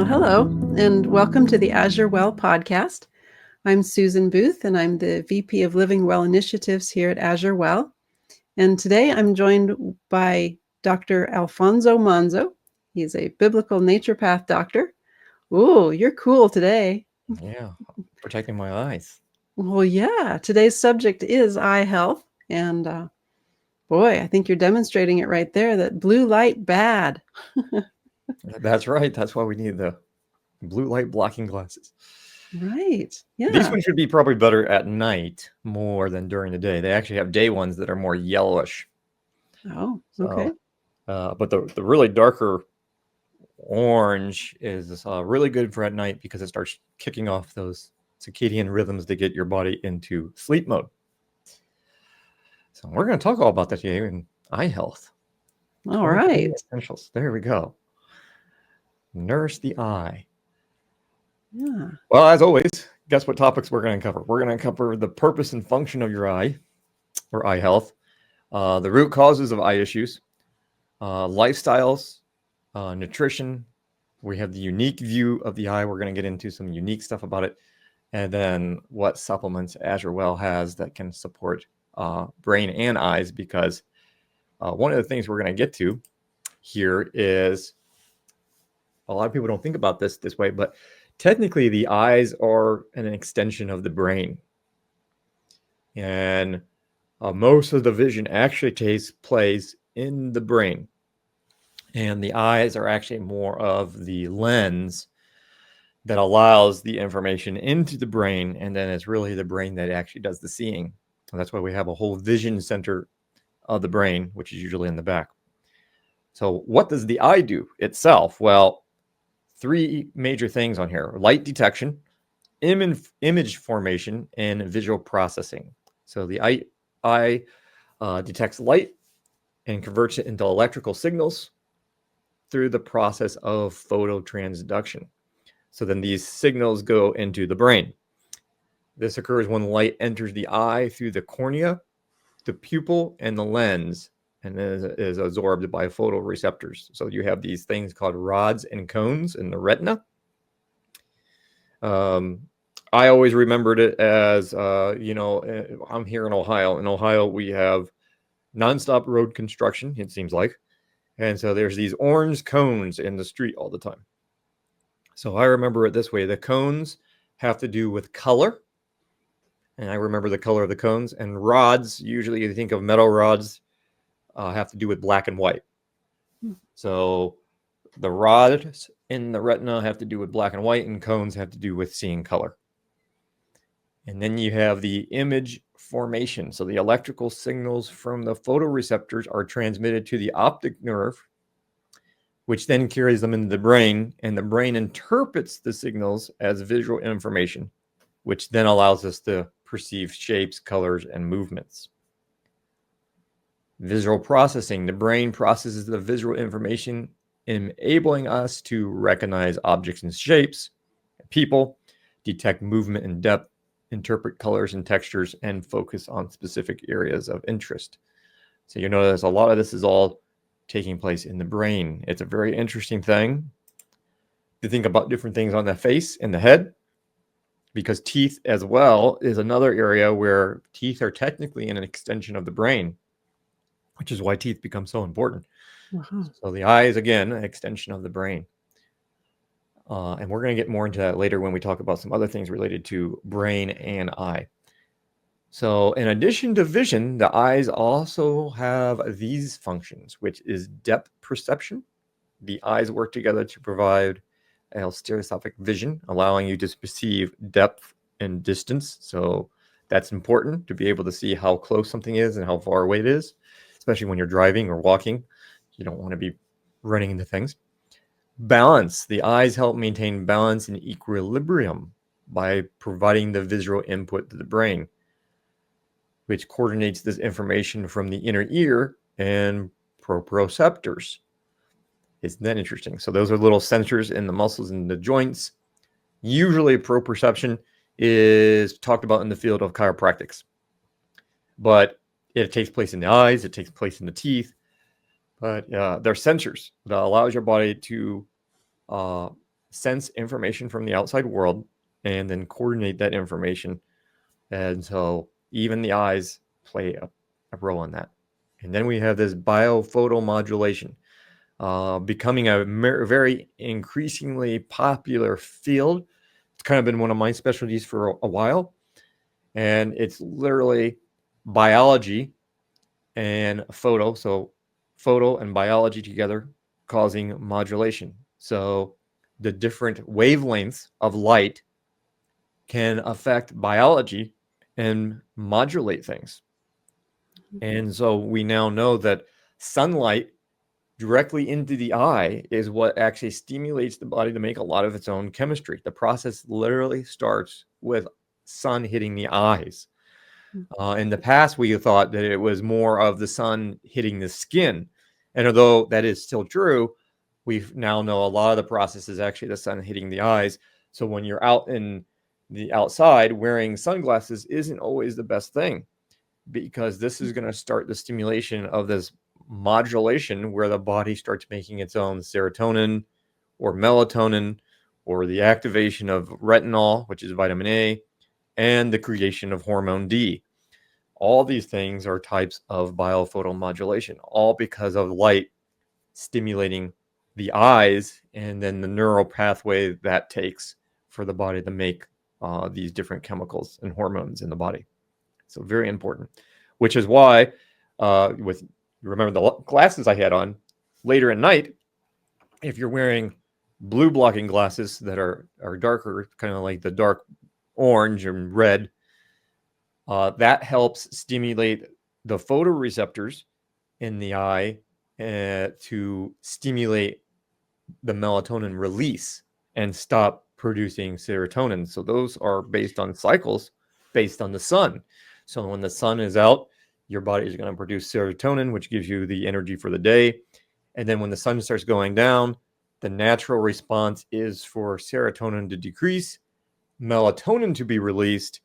hello, and welcome to the AzureWell podcast. I'm Susan Booth, and I'm the VP of Living Well Initiatives here at AzureWell. And today I'm joined by Dr. Alphonzo Monzo. He's a biblical naturopath doctor. Ooh, you're cool today. Yeah, protecting my eyes. Well, yeah, today's subject is eye health. And boy, I think you're demonstrating it right there, that blue light bad. That's right. That's why we need the blue light blocking glasses. Right. These Yeah. ones should be probably better at night more than during the day. They actually have day ones that are more yellowish. Oh, okay. So, but the really darker orange is really good for at night because it starts kicking off those circadian rhythms to get your body into sleep mode. So we're going to talk all about that today in eye health. All right. Essentials. There we go. Nourish the eye. Yeah. Well, as always, guess what topics we're going to cover? We're going to cover the purpose and function of your eye, or eye health, the root causes of eye issues, lifestyles, nutrition. We have the unique view of the eye. We're going to get into some unique stuff about it. And then what supplements AzureWell has that can support brain and eyes, because one of the things we're going to get to here is a lot of people don't think about this way, but technically the eyes are an extension of the brain. And most of the vision actually takes place in the brain. And the eyes are actually more of the lens that allows the information into the brain. And then it's really the brain that actually does the seeing. And that's why we have a whole vision center of the brain, which is usually in the back. So what does the eye do itself? Well, three major things on here: light detection, image formation, and visual processing. So the eye detects light and converts it into electrical signals through the process of phototransduction. So then these signals go into the brain. This occurs when light enters the eye through the cornea, the pupil, and the lens, and is absorbed by photoreceptors. So you have these things called rods and cones in the retina. I always remembered it as, I'm here in Ohio. In Ohio, we have nonstop road construction, it seems like. And so there's these orange cones in the street all the time. So I remember it this way. The cones have to do with color. And I remember the color of the cones. And rods, usually you think of metal rods, have to do with black and white. So the rods in the retina have to do with black and white, and cones have to do with seeing color. And then you have the image formation. So the electrical signals from the photoreceptors are transmitted to the optic nerve, which then carries them into the brain, and the brain interprets the signals as visual information, which then allows us to perceive shapes, colors, and movements. Visual processing. The brain processes the visual information, enabling us to recognize objects and shapes, people, detect movement and depth, interpret colors and textures, and focus on specific areas of interest. So you notice a lot of this is all taking place in the brain. It's a very interesting thing to think about different things on the face and the head, because teeth as well is another area where teeth are technically an extension of the brain, which is why teeth become so important. Wow. So the eye is, again, an extension of the brain. And we're going to get more into that later when we talk about some other things related to brain and eye. So in addition to vision, the eyes also have these functions, which is depth perception. The eyes work together to provide a stereoscopic vision, allowing you to perceive depth and distance. So that's important to be able to see how close something is and how far away it is, especially when you're driving or walking. You don't want to be running into things. Balance. The eyes help maintain balance and equilibrium by providing the visual input to the brain, which coordinates this information from the inner ear and proprioceptors. Isn't that interesting? So those are little sensors in the muscles and the joints. Usually proprioception is talked about in the field of chiropractics, but it takes place in the eyes, it takes place in the teeth, but they're sensors that allows your body to sense information from the outside world and then coordinate that information. And so even the eyes play a role in that. And then we have this biophotomodulation, becoming a very increasingly popular field. It's kind of been one of my specialties for a while. And it's literally biology and photo. So photo and biology together causing modulation. So the different wavelengths of light can affect biology and modulate things. And so we now know that sunlight directly into the eye is what actually stimulates the body to make a lot of its own chemistry. The process literally starts with sun hitting the eyes. In the past, we thought that it was more of the sun hitting the skin. And although that is still true, we now know a lot of the process is actually the sun hitting the eyes. So when you're out in the outside, wearing sunglasses isn't always the best thing, because this is going to start the stimulation of this modulation where the body starts making its own serotonin or melatonin, or the activation of retinol, which is vitamin A, and the creation of hormone D. All these things are types of biophotomodulation, all because of light stimulating the eyes and then the neural pathway that takes for the body to make these different chemicals and hormones in the body. So very important, which is why remember the glasses I had on later at night, if you're wearing blue blocking glasses that are darker, kind of like the dark orange and red, that helps stimulate the photoreceptors in the eye to stimulate the melatonin release and stop producing serotonin. So those are based on cycles based on the sun. So when the sun is out, your body is going to produce serotonin, which gives you the energy for the day. And then when the sun starts going down, the natural response is for serotonin to decrease, melatonin to be released,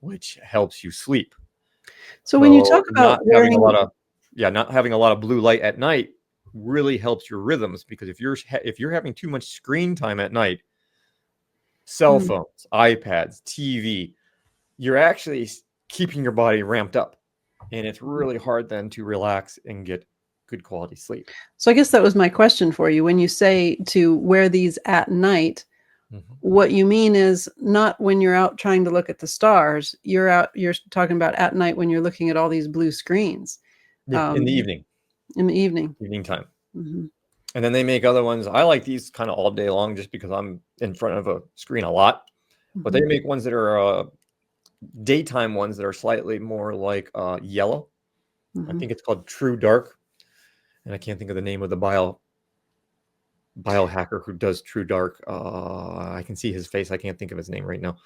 which helps you sleep. So when you talk about having wearing, not having a lot of blue light at night really helps your rhythms, because if you're having too much screen time at night, cell phones, iPads, TV, you're actually keeping your body ramped up, and it's really hard then to relax and get good quality sleep. So I guess that was my question for you. When you say to wear these at night, what you mean is not when you're out trying to look at the stars. You're talking about at night when you're looking at all these blue screens. Yeah, in the evening. In the evening. Evening time. Mm-hmm. And then they make other ones. I like these kind of all day long just because I'm in front of a screen a lot. But they make ones that are daytime ones that are slightly more like yellow. I think it's called True Dark. And I can't think of the name of the biohacker who does True Dark. I can see his face. I can't think of his name right now.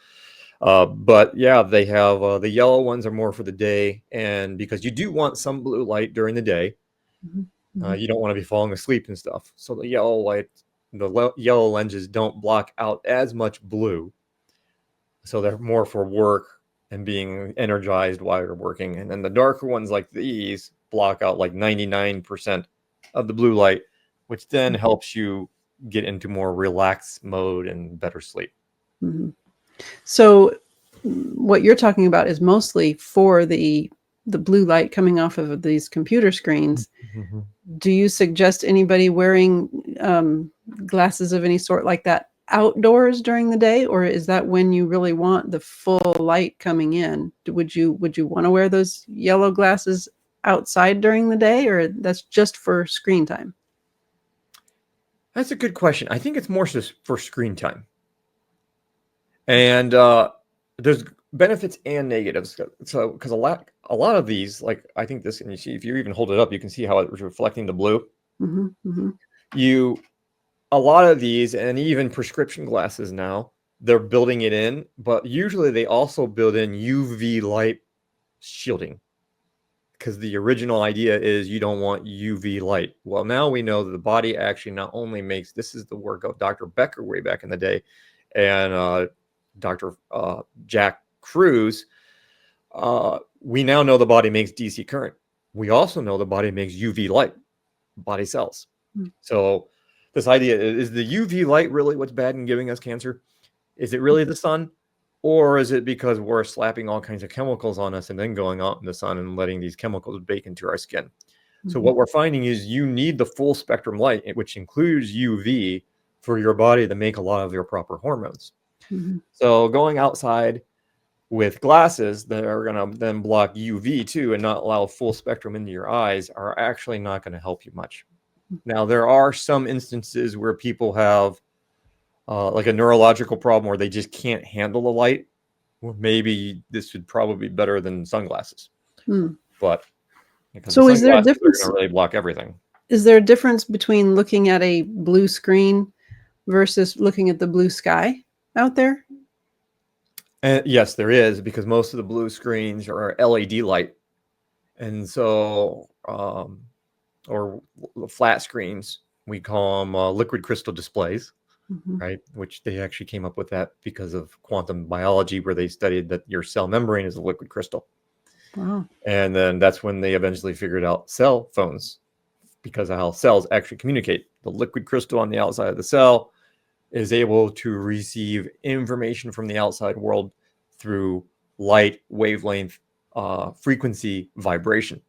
But yeah, they have the yellow ones are more for the day. And because you do want some blue light during the day, you don't want to be falling asleep and stuff. So the yellow light, yellow lenses don't block out as much blue. So they're more for work and being energized while you're working. And then the darker ones like these block out like 99% of the blue light, which then helps you get into more relaxed mode and better sleep. So what you're talking about is mostly for the blue light coming off of these computer screens. Do you suggest anybody wearing glasses of any sort like that outdoors during the day, or is that when you really want the full light coming in? Would you want to wear those yellow glasses outside during the day, or that's just for screen time? That's a good question. I think it's more just for screen time. And there's benefits and negatives. So because a lot of these, like I think this, and you see if you even hold it up, you can see how it's reflecting the blue. A lot of these, and even prescription glasses now, they're building it in, but usually they also build in UV light shielding, because the original idea is you don't want UV light. Well, now we know that the body actually not only makes, this is the work of Dr. Becker way back in the day, and Dr. Jack Cruz. We now know the body makes DC current. We also know the body makes UV light, body cells. So this idea, is the UV light really what's bad in giving us cancer? Is it really the sun? Or is it because we're slapping all kinds of chemicals on us and then going out in the sun and letting these chemicals bake into our skin? So what we're finding is you need the full spectrum light, which includes UV, for your body to make a lot of your proper hormones. So going outside with glasses that are going to then block UV too and not allow full spectrum into your eyes are actually not going to help you much. Now, there are some instances where people have like a neurological problem where they just can't handle the light. Well, maybe this would probably be better than sunglasses. But because So the is there a sunglasses are difference? going to really block everything. Is there a difference between looking at a blue screen versus looking at the blue sky out there? And yes, there is, because most of the blue screens are LED light. And so, or flat screens, we call them liquid crystal displays, right? Which they actually came up with that because of quantum biology, where they studied that your cell membrane is a liquid crystal. Wow. And then that's when they eventually figured out cell phones, because of how cells actually communicate. The liquid crystal on the outside of the cell is able to receive information from the outside world through light, wavelength, frequency, vibration.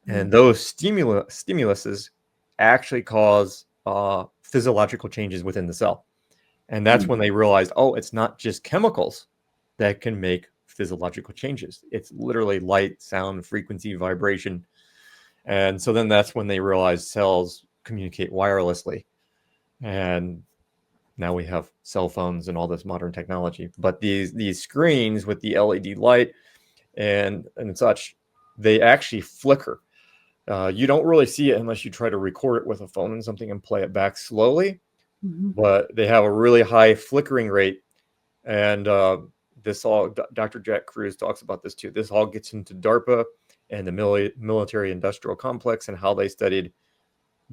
And those stimuluses actually cause physiological changes within the cell. And that's when they realized, oh, it's not just chemicals that can make physiological changes. It's literally light, sound, frequency, vibration. And so then that's when they realized cells communicate wirelessly. And now we have cell phones and all this modern technology. But these screens with the LED light and such, they actually flicker. You don't really see it unless you try to record it with a phone and something and play it back slowly. But they have a really high flickering rate. And this all, Dr. Jack Kruse talks about this too. This all gets into DARPA and the military industrial complex and how they studied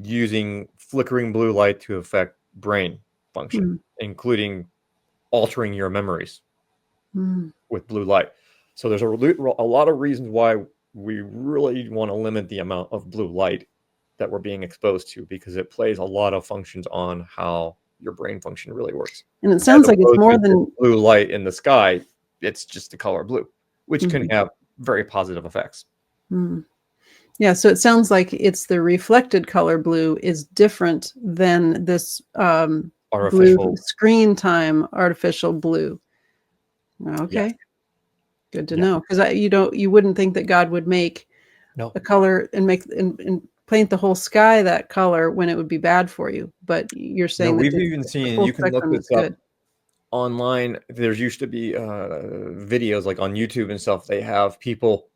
using flickering blue light to affect brain function, including altering your memories with blue light. So there's a lot of reasons why we really want to limit the amount of blue light that we're being exposed to, because it plays a lot of functions on how your brain function really works. And it sounds like it's more than blue light in the sky. It's just the color blue, which can have very positive effects. Yeah, so it sounds like it's the reflected color blue is different than this Artificial blue screen time artificial blue. Okay. Yes. Good to know, because you wouldn't think that God would make No. a color and make and paint the whole sky that color when it would be bad for you. But you're saying that we've even seen, you can look this up online. There's used to be videos like on YouTube and stuff. They have people,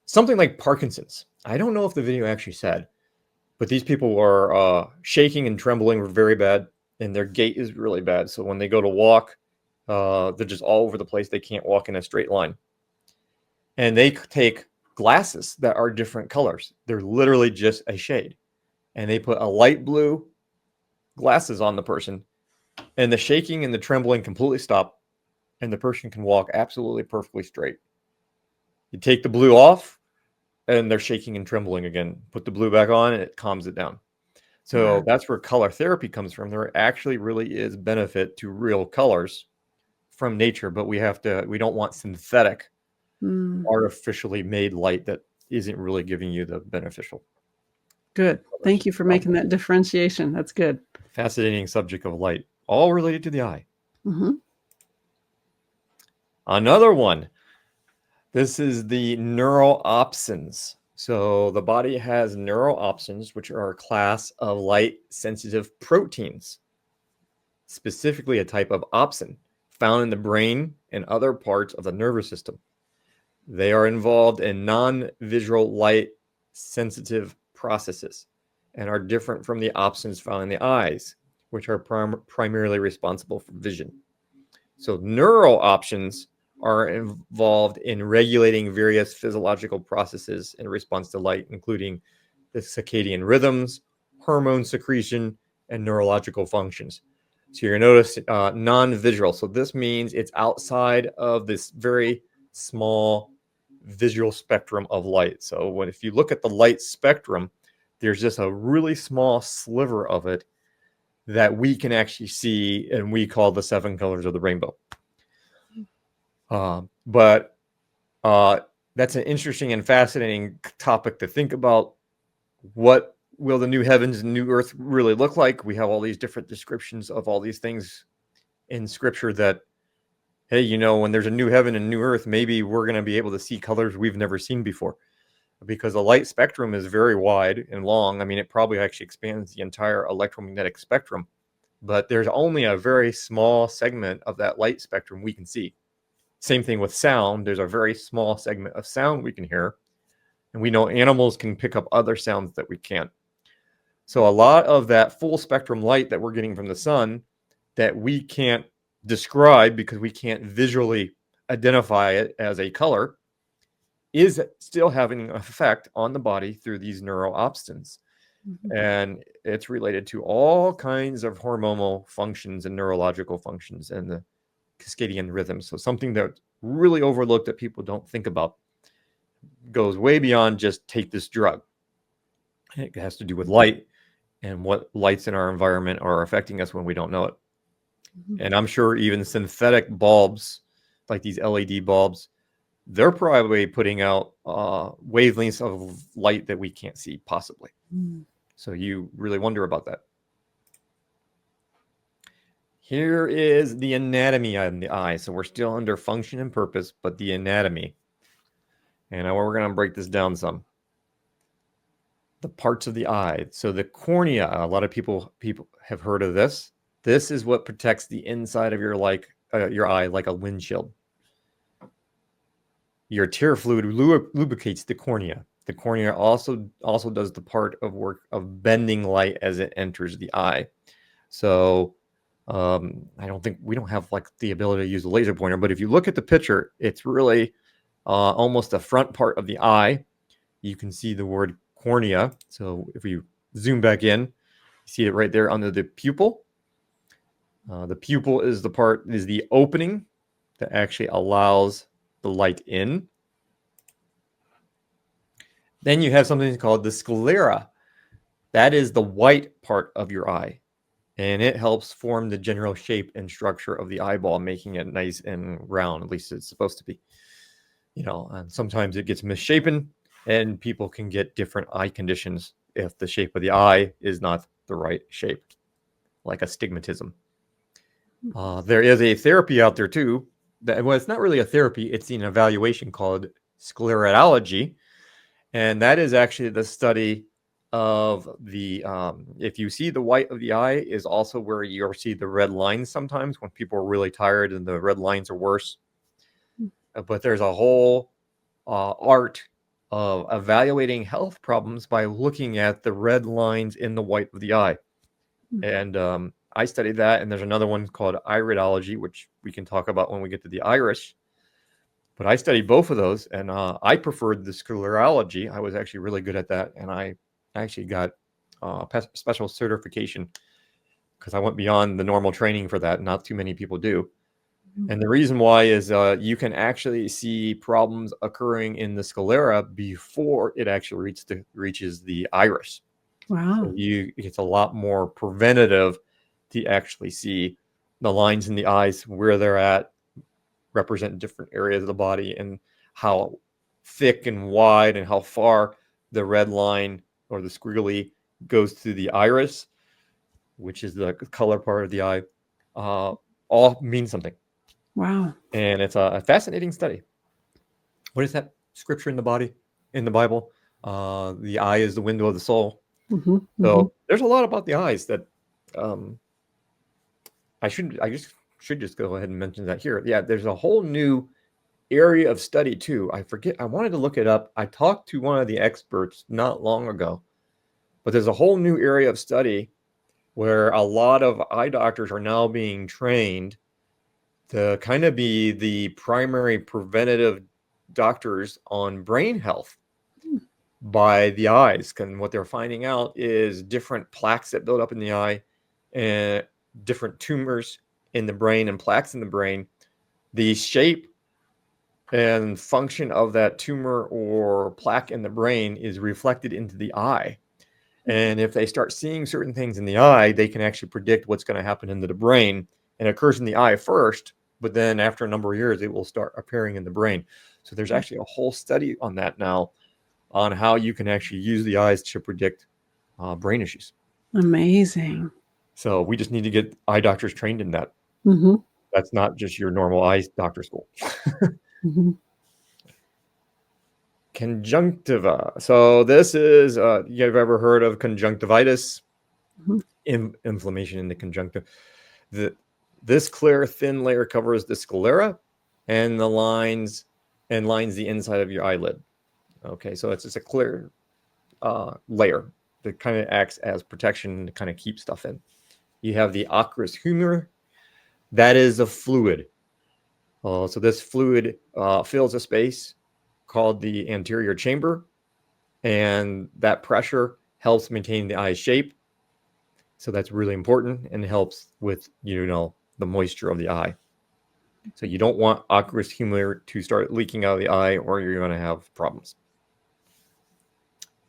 something like Parkinson's. I don't know if the video actually said, but these people were shaking and trembling very bad, and their gait is really bad. So when they go to walk, they're just all over the place. They can't walk in a straight line. And they take glasses that are different colors. They're literally just a shade. And they put a light blue glasses on the person, and the shaking and the trembling completely stop, and the person can walk absolutely perfectly straight. You take the blue off, and they're shaking and trembling again. Put the blue back on, and it calms it down. So that's where color therapy comes from. There actually really is benefit to real colors from nature, but we don't want synthetic, artificially made light that isn't really giving you the beneficial. Good. Thank you for making that differentiation. That's good. Fascinating subject of light, all related to the eye. Another one. This is the neuro-opsins. So the body has neuro-opsins, which are a class of light-sensitive proteins, specifically a type of opsin found in the brain and other parts of the nervous system. They are involved in non-visual light-sensitive processes and are different from the opsins found in the eyes, which are primarily responsible for vision. So neuro-opsins are involved in regulating various physiological processes in response to light, including the circadian rhythms, hormone secretion, and neurological functions. So you're going to notice non-visual. So this means it's outside of this very small visual spectrum of light. So if you look at the light spectrum, there's just a really small sliver of it that we can actually see, and we call the 7 colors of the rainbow. But that's an interesting and fascinating topic to think about. What will the new heavens and new earth really look like? We have all these different descriptions of all these things in scripture that, hey, you know, when there's a new heaven and new earth, maybe we're going to be able to see colors we've never seen before, because the light spectrum is very wide and long. I mean, it probably actually expands the entire electromagnetic spectrum, but there's only a very small segment of that light spectrum we can see. Same thing with sound. There's a very small segment of sound we can hear, and we know animals can pick up other sounds that we can't. So a lot of that full spectrum light that we're getting from the sun that we can't describe because we can't visually identify it as a color is still having an effect on the body through these neuro-opsins. And it's related to all kinds of hormonal functions and neurological functions and the circadian rhythm. So something that's really overlooked that people don't think about, goes way beyond just take this drug. It has to do with light and what lights in our environment are affecting us when we don't know it. And I'm sure even synthetic bulbs, like these LED bulbs, they're probably putting out wavelengths of light that we can't see, possibly. So you really wonder about that. Here is the anatomy on the eye. So we're still under function and purpose, but the anatomy. And we're going to break this down some. The parts of the eye. So the cornea, a lot of people have heard of this. This is what protects the inside of your eye like a windshield. Your tear fluid lubricates the cornea. The cornea also does the part of work of bending light as it enters the eye. So I don't think we don't have like the ability to use a laser pointer, but if you look at the picture, it's really almost the front part of the eye. You can see the word cornea. So if we zoom back in, you see it right there under the pupil. The pupil is the opening that actually allows the light in. Then you have something called the sclera. That is the white part of your eye, and it helps form the general shape and structure of the eyeball, making it nice and round. At least it's supposed to be. You know, and sometimes it gets misshapen, and people can get different eye conditions if the shape of the eye is not the right shape, like astigmatism. There is a therapy out there too. Well, it's not really a therapy. It's an evaluation called sclerology. And that is actually the study of the, if you see the white of the eye is also where you see the red lines sometimes when people are really tired and the red lines are worse. But there's a whole art of evaluating health problems by looking at the red lines in the white of the eye. And I studied that, and there's another one called iridology, which we can talk about when we get to the iris. But I studied both of those, and I preferred the sclerology. I was actually really good at that, and I actually got special certification because I went beyond the normal training for that. Not too many people do. And the reason why is you can actually see problems occurring in the sclera before it actually reaches the iris. Wow. So it's a lot more preventative to actually see the lines in the eyes, where they're at, represent different areas of the body, and how thick and wide and how far the red line or the squiggly goes through the iris, which is the color part of the eye, all means something. Wow. And it's a fascinating study. What is that scripture in the Bible? The eye is the window of the soul. So there's a lot about the eyes that I should just go ahead and mention that here. Yeah, there's a whole new area of study too. I wanted to look it up. I talked to one of the experts not long ago, but there's a whole new area of study where a lot of eye doctors are now being trained to kind of be the primary preventative doctors on brain health by the eyes. And what they're finding out is different plaques that build up in the eye and different tumors in the brain and plaques in the brain. The shape and function of that tumor or plaque in the brain is reflected into the eye. And if they start seeing certain things in the eye, they can actually predict what's going to happen into the brain. And it occurs in the eye first, but then after a number of years, it will start appearing in the brain. So there's actually a whole study on that now, on how you can actually use the eyes to predict brain issues. Amazing. So we just need to get eye doctors trained in that. Mm-hmm. That's not just your normal eye doctor school. Mm-hmm. Conjunctiva. So this is, you've ever heard of conjunctivitis? Mm-hmm. Inflammation in the conjunctiva. This clear, thin layer covers the sclera and lines the inside of your eyelid. Okay, so it's just a clear layer that kind of acts as protection to kind of keep stuff in. You have the aqueous humor. That is a fluid. So this fluid fills a space called the anterior chamber, and that pressure helps maintain the eye's shape. So that's really important and helps with, the moisture of the eye. So you don't want aqueous humor to start leaking out of the eye, or you're going to have problems.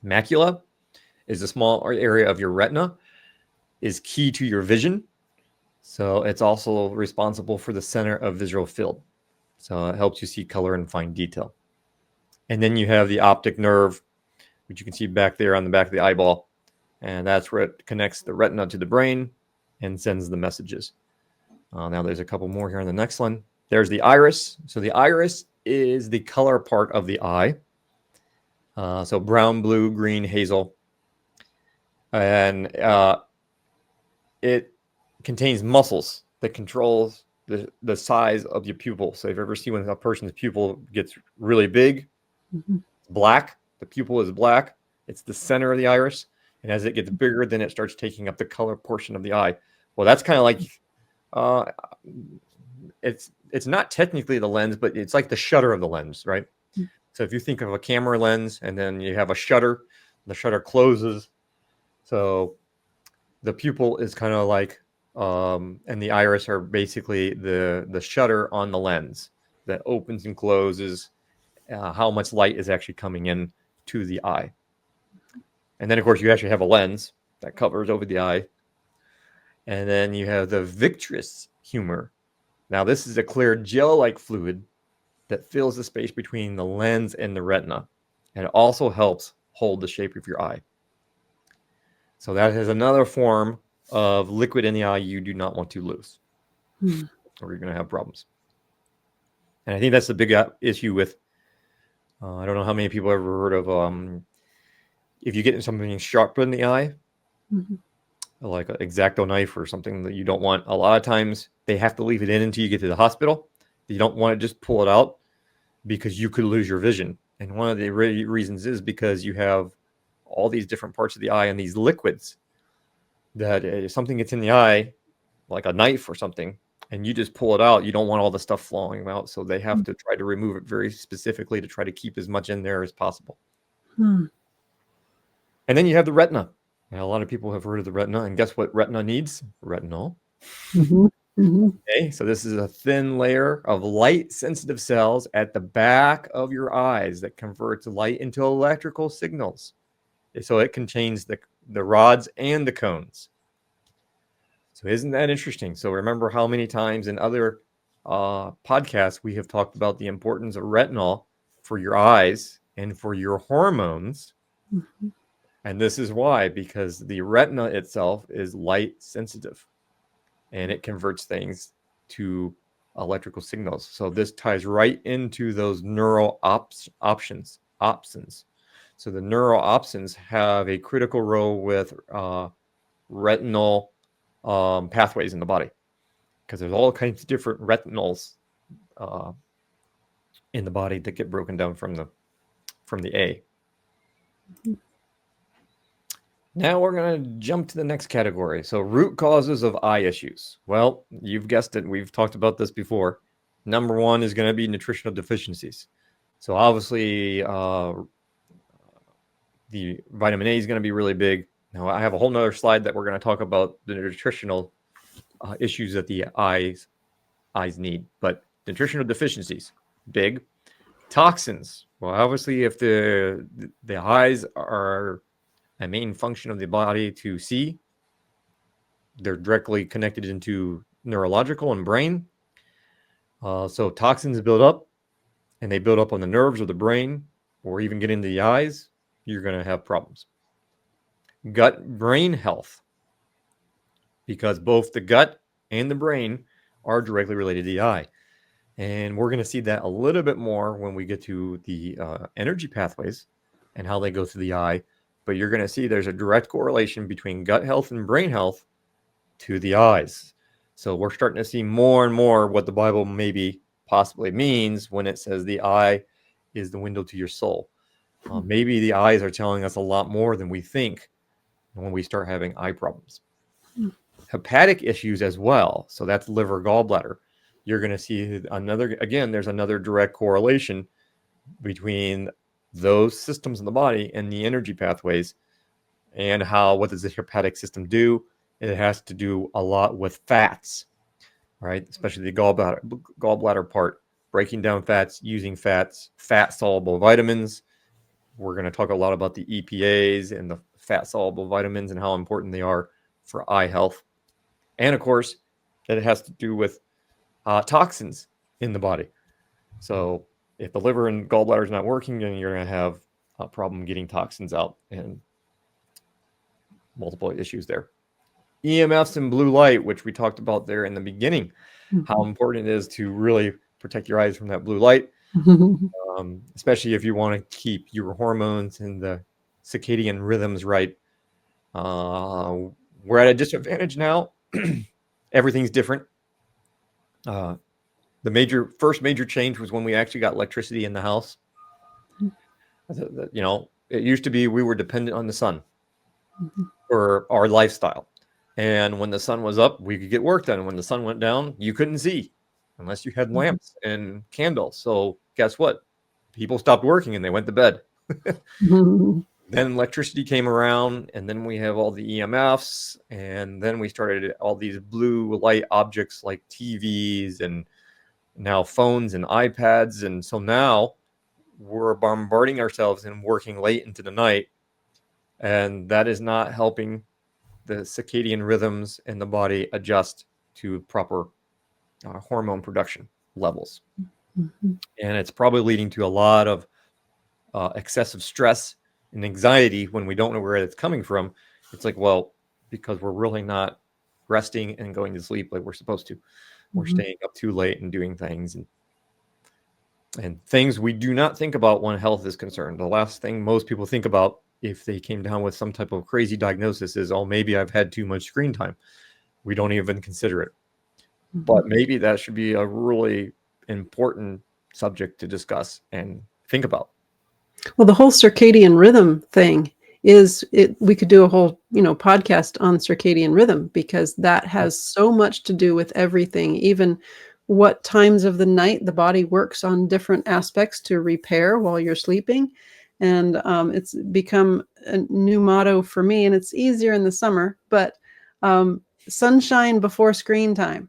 Macula is a small area of your retina, is key to your vision. So it's also responsible for the center of visual field. So it helps you see color and fine detail. And then you have the optic nerve, which you can see back there on the back of the eyeball. And that's where it connects the retina to the brain and sends the messages. Now there's a couple more here on the next one. There's the iris. So the iris is the color part of the eye. So brown, blue, green, hazel. And it contains muscles that controls the size of your pupil. So if you ever see when a person's pupil gets really big, it's black, the pupil is black, it's the center of the iris. And as it gets bigger, then it starts taking up the color portion of the eye. Well, that's kind of like, it's not technically the lens, but it's like the shutter of the lens, right? So if you think of a camera lens and then you have a shutter, the shutter closes. So the pupil is kind of like, and the iris are basically the shutter on the lens that opens and closes, how much light is actually coming in to the eye. And then, of course, you actually have a lens that covers over the eye. And then you have the vitreous humor. Now, this is a clear gel-like fluid that fills the space between the lens and the retina. And it also helps hold the shape of your eye. So that is another form of liquid in the eye you do not want to lose, or you're going to have problems. And I think that's the big issue with, I don't know how many people have ever heard of, if you get something sharp in the eye, like an X-Acto knife or something that you don't want, a lot of times they have to leave it in until you get to the hospital. You don't want to just pull it out because you could lose your vision. And one of the reasons is because you have all these different parts of the eye and these liquids that if something gets in the eye, like a knife or something, and you just pull it out, you don't want all the stuff flowing out. So they have to try to remove it very specifically to try to keep as much in there as possible. And then you have the retina. Now, a lot of people have heard of the retina, and guess what retina needs? Retinol. Okay, so this is a thin layer of light-sensitive cells at the back of your eyes that converts light into electrical signals. So it contains the rods and the cones. So isn't that interesting? So remember how many times in other podcasts we have talked about the importance of retinol for your eyes and for your hormones. And this is why, because the retina itself is light sensitive and it converts things to electrical signals. So this ties right into those neuro-opsins. So the neuro-opsins have a critical role with retinal pathways in the body, because there's all kinds of different retinols in the body that get broken down from the A. Now we're going to jump to the next category. So root causes of eye issues. Well, you've guessed it. We've talked about this before. Number one is going to be nutritional deficiencies. So obviously, the vitamin A is going to be really big. Now, I have a whole nother slide that we're going to talk about the nutritional issues that the eyes need. But nutritional deficiencies, big. Toxins. Well, obviously, if the eyes are a main function of the body to see. They're directly connected into neurological and brain. So toxins build up, and they build up on the nerves or the brain, or even get into the eyes. You're going to have problems. Gut-brain health, because both the gut and the brain are directly related to the eye. And we're going to see that a little bit more when we get to the energy pathways and how they go through the eye. But you're going to see there's a direct correlation between gut health and brain health to the eyes. So we're starting to see more and more what the Bible maybe possibly means when it says the eye is the window to your soul. Maybe the eyes are telling us a lot more than we think when we start having eye problems. Hepatic issues as well. So that's liver, gallbladder. You're going to see there's another direct correlation between those systems in the body and the energy pathways, and what does the hepatic system do? It has to do a lot with fats, right? Especially the gallbladder part, breaking down fats, using fats, fat-soluble vitamins. We're going to talk a lot about the EPAs and the fat-soluble vitamins and how important they are for eye health. And of course, it has to do with toxins in the body. So if the liver and gallbladder is not working, then you're going to have a problem getting toxins out, and multiple issues there. EMFs and blue light, which we talked about there in the beginning, how important it is to really protect your eyes from that blue light, especially if you want to keep your hormones and the circadian rhythms right. We're at a disadvantage now. Everything's different. The first major change was when we actually got electricity in the house. It used to be we were dependent on the sun for our lifestyle. And when the sun was up, we could get work done. When the sun went down, you couldn't see unless you had lamps and candles. So guess what? People stopped working and they went to bed. Then electricity came around, and then we have all the EMFs, and then we started all these blue light objects like TVs and now phones and iPads. And so now we're bombarding ourselves and working late into the night, and that is not helping the circadian rhythms in the body adjust to proper hormone production levels. And it's probably leading to a lot of excessive stress and anxiety when we don't know where it's coming from. It's like, well, because we're really not resting and going to sleep like we're supposed to. We're staying up too late and doing things and things we do not think about when health is concerned. The last thing most people think about if they came down with some type of crazy diagnosis is, oh, maybe I've had too much screen time. We don't even consider it. But maybe that should be a really important subject to discuss and think about. Well, the whole circadian rhythm thing we could do a whole, podcast on circadian rhythm, because that has so much to do with everything, even what times of the night the body works on different aspects to repair while you're sleeping. And it's become a new motto for me, and it's easier in the summer, but sunshine before screen time.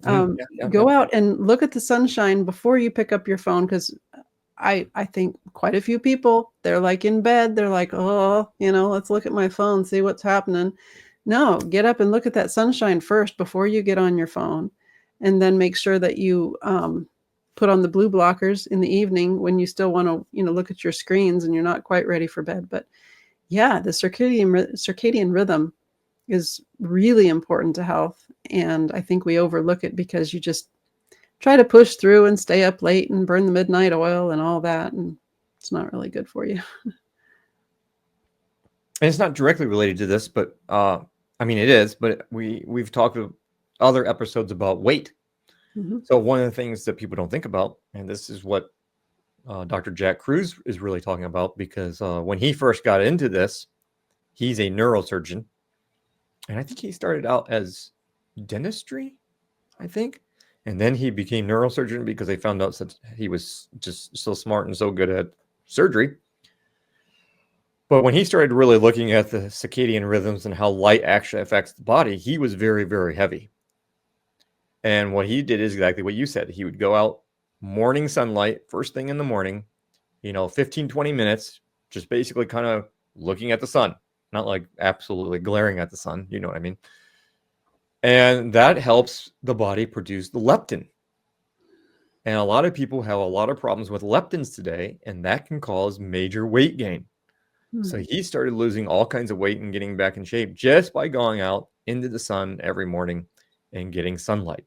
Go out and look at the sunshine before you pick up your phone, because I think quite a few people, they're like in bed, they're like, oh, let's look at my phone, see what's happening. No, get up and look at that sunshine first before you get on your phone, and then make sure that you put on the blue blockers in the evening when you still want to, look at your screens and you're not quite ready for bed. But yeah, the circadian rhythm is really important to health, and I think we overlook it because you just try to push through and stay up late and burn the midnight oil and all that, and it's not really good for you. And it's not directly related to this, but it is, but we've talked of other episodes about weight. So one of the things that people don't think about, and this is what Dr. Jack Kruse is really talking about, because when he first got into this, he's a neurosurgeon, and I think he started out as dentistry, I think. And then he became neurosurgeon because they found out that he was just so smart and so good at surgery. But when he started really looking at the circadian rhythms and how light actually affects the body, he was very, very heavy. And what he did is exactly what you said. He would go out morning sunlight, first thing in the morning, 15, 20 minutes, just basically kind of looking at the sun, not like absolutely glaring at the sun. You know what I mean? And that helps the body produce the leptin. And a lot of people have a lot of problems with leptins today, and that can cause major weight gain. So he started losing all kinds of weight and getting back in shape just by going out into the sun every morning and getting sunlight.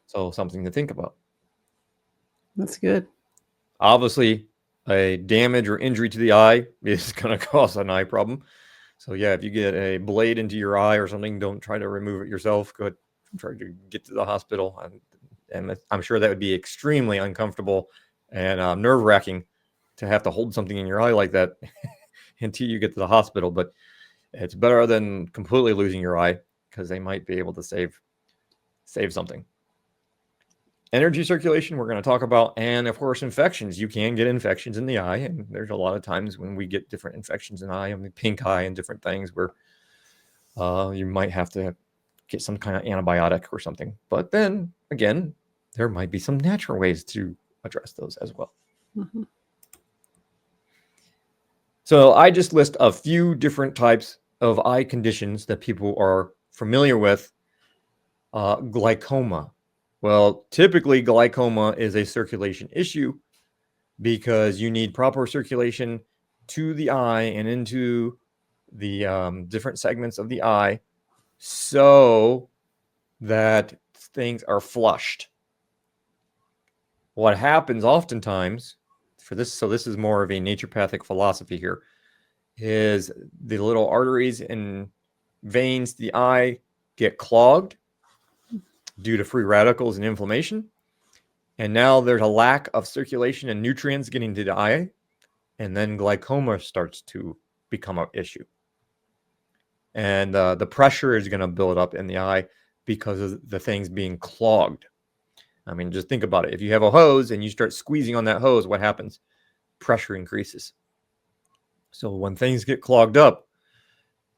So something to think about. That's good. Obviously, a damage or injury to the eye is going to cause an eye problem. So yeah, if you get a blade into your eye or something, don't try to remove it yourself. Go ahead, try to get to the hospital. And I'm sure that would be extremely uncomfortable and nerve-wracking to have to hold something in your eye like that until you get to the hospital. But it's better than completely losing your eye, because they might be able to save something. Energy circulation, we're going to talk about, and of course, infections. You can get infections in the eye, and there's a lot of times when we get different infections in the eye, pink eye and different things where you might have to get some kind of antibiotic or something. But then again, there might be some natural ways to address those as well. So I just list a few different types of eye conditions that people are familiar with. Glaucoma. Well, typically glaucoma is a circulation issue because you need proper circulation to the eye and into the different segments of the eye so that things are flushed. What happens oftentimes for this, so this is more of a naturopathic philosophy here, is the little arteries and veins to the eye get clogged due to free radicals and inflammation. And now there's a lack of circulation and nutrients getting to the eye. And then glaucoma starts to become an issue. And the pressure is going to build up in the eye because of the things being clogged. I mean, just think about it. If you have a hose and you start squeezing on that hose, what happens? Pressure increases. So when things get clogged up,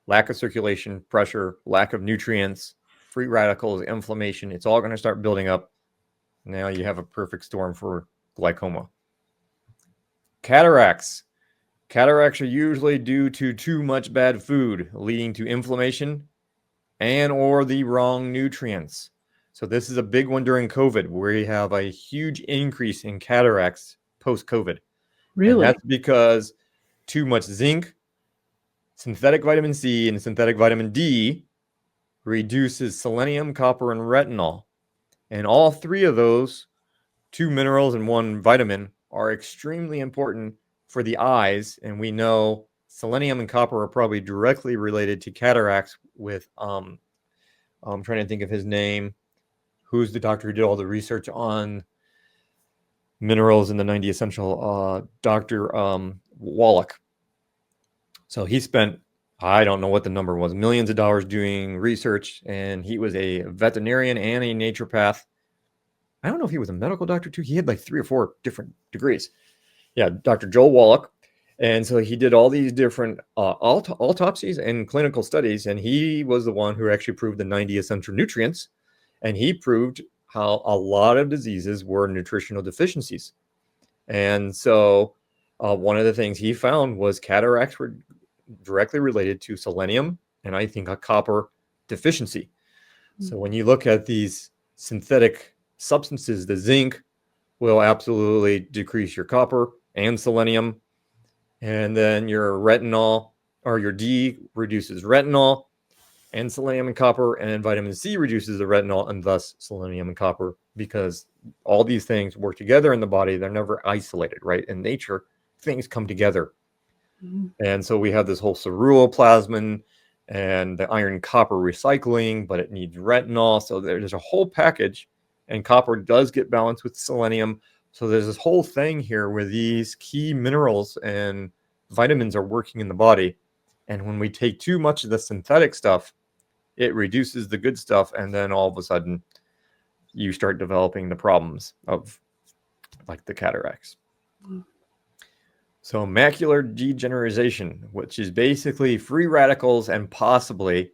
lack of circulation, pressure, lack of nutrients, free radicals, inflammation, it's all going to start building up. Now you have a perfect storm for glaucoma. Cataracts. Cataracts are usually due to too much bad food, leading to inflammation and or the wrong nutrients. So this is a big one during COVID, where you have a huge increase in cataracts post-COVID. Really? And that's because too much zinc, synthetic vitamin C, and synthetic vitamin D reduces selenium, copper, and retinol. And all three of those, 2 minerals and 1 vitamin, are extremely important for the eyes. And we know selenium and copper are probably directly related to cataracts with, I'm trying to think of his name. Who's the doctor who did all the research on minerals in the 90 Essential? Dr. Wallach. So he spent, I don't know what the number was, millions of dollars doing research, and he was a veterinarian and a naturopath. I don't know if he was a medical doctor too. He had like 3 or 4 different degrees. Yeah, Dr. Joel Wallach. And so he did all these different autopsies and clinical studies, and he was the one who actually proved the 90 essential nutrients, and he proved how a lot of diseases were nutritional deficiencies. And so one of the things he found was cataracts were directly related to selenium and I think a copper deficiency. So when you look at these synthetic substances, the zinc will absolutely decrease your copper and selenium. And then your retinol, or your D, reduces retinol and selenium and copper, and then vitamin C reduces the retinol and thus selenium and copper, because all these things work together in the body. They're never isolated, right? In nature, things come together. And so we have this whole ceruloplasmin and the iron copper recycling, but it needs retinol. So there's a whole package, and copper does get balanced with selenium. So there's this whole thing here where these key minerals and vitamins are working in the body. And when we take too much of the synthetic stuff, it reduces the good stuff. And then all of a sudden you start developing the problems of like the cataracts. So macular degeneration, which is basically free radicals and possibly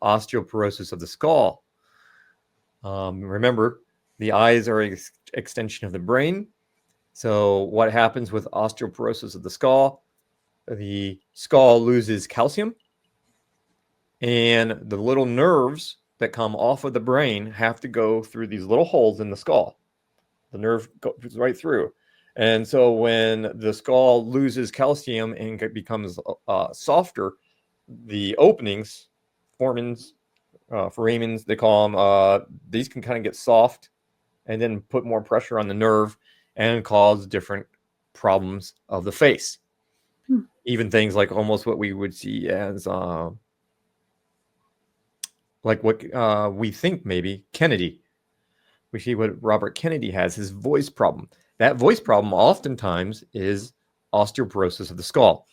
osteoporosis of the skull. Remember, the eyes are an extension of the brain. So what happens with osteoporosis of the skull? the skull loses calcium, and the little nerves that come off of the brain have to go through these little holes in the skull. The nerve goes right through. And so when the skull loses calcium and becomes softer, the openings, foramens, they call them, these can kind of get soft and then put more pressure on the nerve and cause different problems of the face. Even things like almost what we would see as like what we think maybe Kennedy. We see what Robert Kennedy has, his voice problem. That voice problem oftentimes is osteoporosis of the skull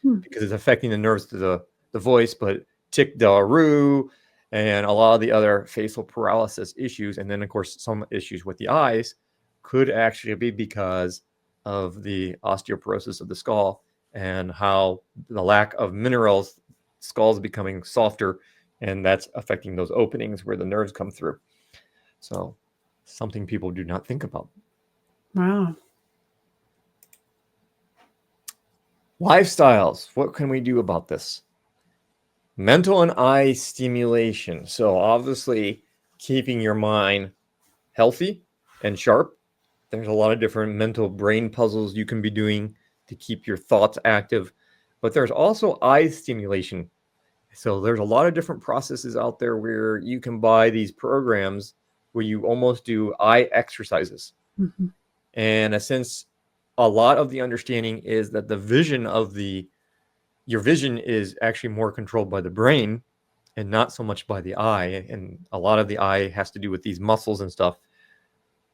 because it's affecting the nerves to the voice, but tic-del-rue and a lot of the other facial paralysis issues, and then of course some issues with the eyes could actually be because of the osteoporosis of the skull and how the lack of minerals, skull's becoming softer, and that's affecting those openings where the nerves come through. So something people do not think about. Wow. Lifestyles. What can we do about this? Mental and eye stimulation. So obviously keeping your mind healthy and sharp. There's a lot of different mental brain puzzles you can be doing to keep your thoughts active. But there's also eye stimulation. So there's a lot of different processes out there where you can buy these programs where you almost do eye exercises. Mm-hmm. And since a lot of the understanding is that the vision of your vision is actually more controlled by the brain and not so much by the eye. And a lot of the eye has to do with these muscles and stuff.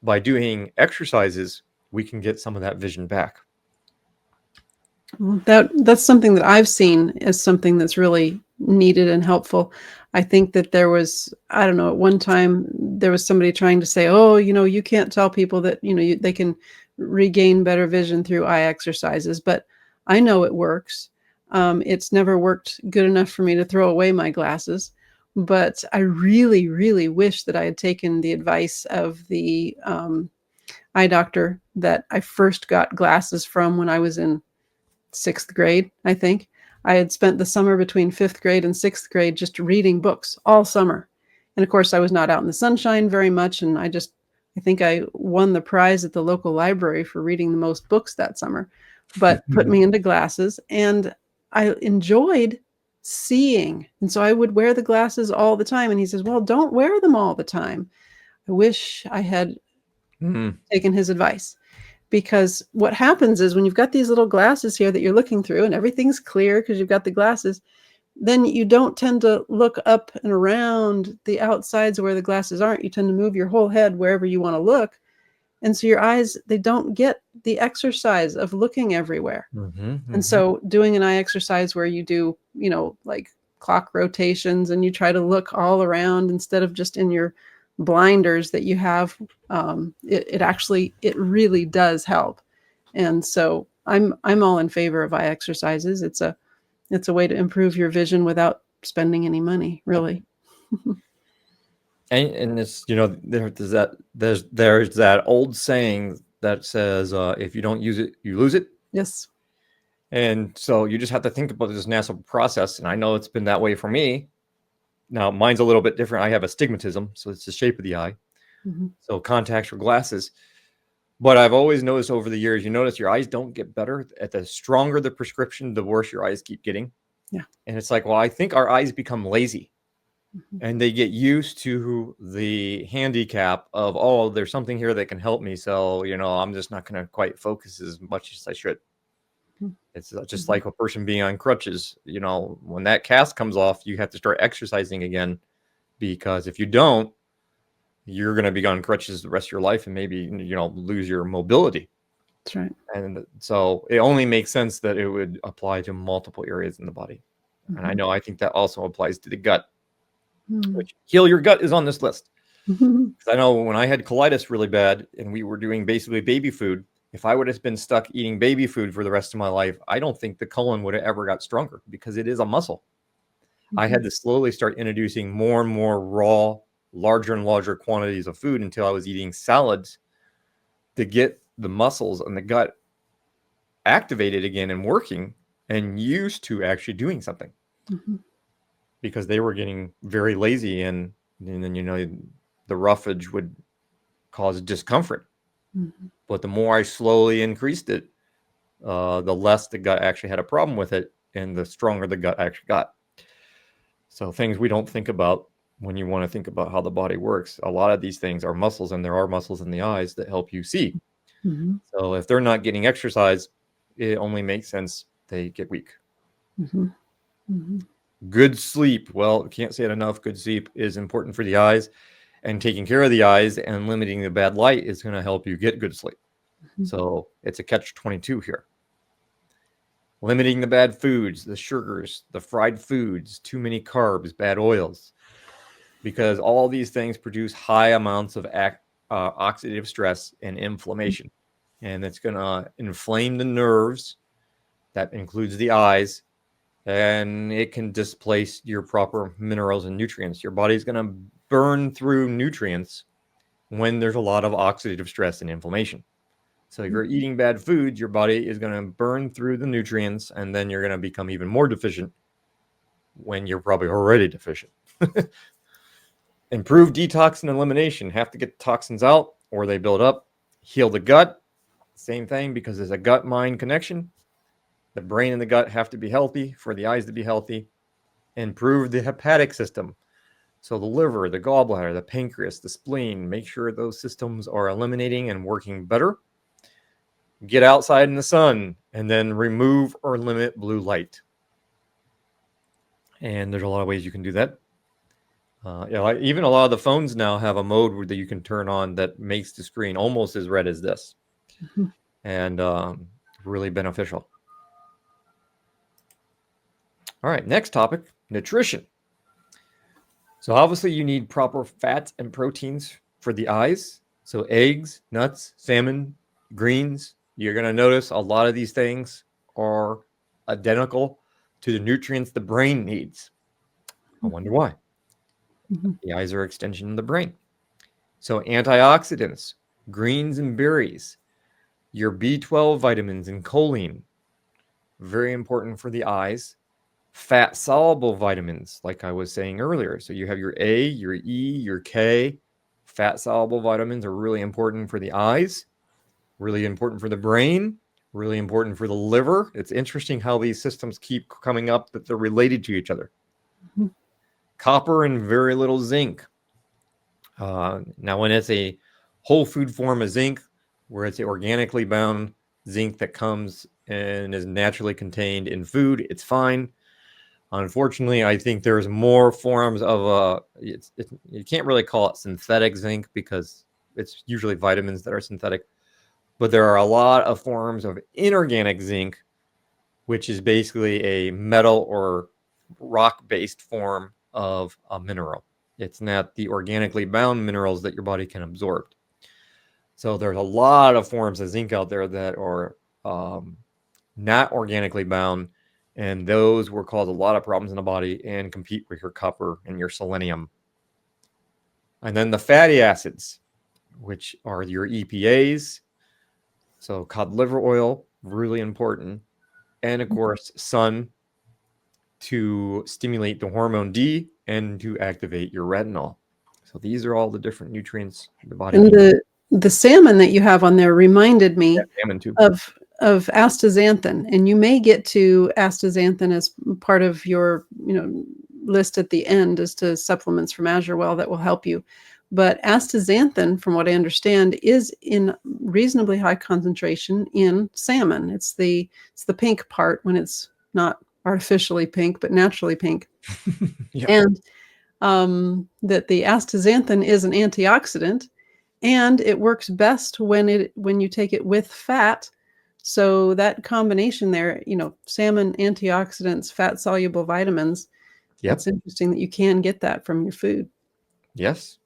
By doing exercises, we can get some of that vision back. Well, that's something that I've seen as something that's really needed and helpful. I think that there was, I don't know, at one time there was somebody trying to say, oh, you can't tell people that, they can regain better vision through eye exercises, but I know it works. It's never worked good enough for me to throw away my glasses, but I really, really wish that I had taken the advice of the eye doctor that I first got glasses from when I was in 6th grade, I think. I had spent the summer between 5th grade and 6th grade just reading books all summer. And of course, I was not out in the sunshine very much. And I think I won the prize at the local library for reading the most books that summer, but put me into glasses. And I enjoyed seeing. And so I would wear the glasses all the time. And he says, well, don't wear them all the time. I wish I had taken his advice. Because what happens is when you've got these little glasses here that you're looking through and everything's clear because you've got the glasses, then you don't tend to look up and around the outsides where the glasses aren't. You tend to move your whole head wherever you want to look. And so your eyes, they don't get the exercise of looking everywhere. And so doing an eye exercise where you do, like clock rotations and you try to look all around instead of just in your blinders that you have, it really does help. And so I'm all in favor of eye exercises. It's a way to improve your vision without spending any money, really. And it's there's that old saying that says if you don't use it, you lose it. Yes. And so you just have to think about this natural process. And I know it's been that way for me. Now, mine's a little bit different. I have astigmatism, so it's the shape of the eye. So contacts or glasses. But I've always noticed over the years, you notice your eyes don't get better. At the stronger the prescription, the worse your eyes keep getting. Yeah. And it's like, well, I think our eyes become lazy. And they get used to the handicap of, oh, there's something here that can help me. So, I'm just not going to quite focus as much as I should. It's just like a person being on crutches. When that cast comes off, you have to start exercising again, because if you don't, you're going to be on crutches the rest of your life and maybe, lose your mobility. That's right. And so it only makes sense that it would apply to multiple areas in the body. And I think that also applies to the gut, which heal your gut is on this list. Because I know when I had colitis really bad and we were doing basically baby food, if I would have been stuck eating baby food for the rest of my life, I don't think the colon would have ever got stronger because it is a muscle. I had to slowly start introducing more and more raw, larger and larger quantities of food until I was eating salads to get the muscles and the gut activated again and working. and used to actually doing something Mm-hmm. because they were getting very lazy, and then the roughage would cause discomfort. Mm-hmm. But the more I slowly increased it, the less the gut actually had a problem with it, and the stronger the gut actually got. So things we don't think about when you want to think about how the body works. A lot of these things are muscles, and there are muscles in the eyes that help you see. Mm-hmm. So if they're not getting exercise, it only makes sense they get weak. Mm-hmm. Mm-hmm. Good sleep. Well, can't say it enough. Good sleep is important for the eyes, and taking care of the eyes and limiting the bad light is going to help you get good sleep. Mm-hmm. So it's a catch-22 here. Limiting the bad foods, the sugars, the fried foods, too many carbs, bad oils, because all these things produce high amounts of oxidative stress and inflammation. And it's going to inflame the nerves. That includes the eyes. And it can displace your proper minerals and nutrients. Your body's going to burn through nutrients when there's a lot of oxidative stress and inflammation. So if you're eating bad foods, your body is going to burn through the nutrients, and then you're going to become even more deficient when you're probably already deficient. Improve detox and elimination. Have to get toxins out or they build up. Heal the gut. Same thing, because there's a gut-mind connection. The brain and the gut have to be healthy for the eyes to be healthy. Improve the hepatic system. So the liver, the gallbladder, the pancreas, the spleen, make sure those systems are eliminating and working better. Get outside in the sun, and then remove or limit blue light. And there's a lot of ways you can do that. Even a lot of the phones now have a mode that you can turn on that makes the screen almost as red as this, Mm-hmm. and really beneficial. All right, next topic, nutrition. So obviously you need proper fats and proteins for the eyes. So eggs, nuts, salmon, greens. You're going to notice a lot of these things are identical to the nutrients the brain needs. I wonder why. Mm-hmm. The eyes are an extension of the brain. So antioxidants, greens and berries, your B12 vitamins and choline, very important for the eyes. Fat soluble vitamins, like I was saying earlier. So you have your A, your E, your K. Fat soluble vitamins are really important for the eyes, really important for the brain, really important for the liver. It's interesting how these systems keep coming up that they're related to each other. Mm-hmm. Copper and very little zinc. Now, when it's a whole food form of zinc, where it's organically bound zinc that comes and is naturally contained in food, it's fine. Unfortunately, I think there's more forms of you can't really call it synthetic zinc because it's usually vitamins that are synthetic, but there are a lot of forms of inorganic zinc, which is basically a metal or rock-based form of a mineral. It's not the organically bound minerals that your body can absorb. So there's a lot of forms of zinc out there that are not organically bound, and those will cause a lot of problems in the body and compete with your copper and your selenium. And then the fatty acids, which are your EPAs. So cod liver oil, really important. And of course, sun to stimulate the hormone D and to activate your retinol. So these are all the different nutrients the body And needs. the salmon that you have on there reminded Yeah, me salmon too. of astaxanthin, and you may get to astaxanthin as part of your list at the end as to supplements from AzureWell that will help you. But astaxanthin, from what I understand, is in reasonably high concentration in salmon. It's the pink part when it's not artificially pink but naturally pink. Yeah. And that the astaxanthin is an antioxidant, and it works best when you take it with fat. So that combination there, salmon, antioxidants, fat soluble vitamins. Yep. It's interesting that you can get that from your food. Yes.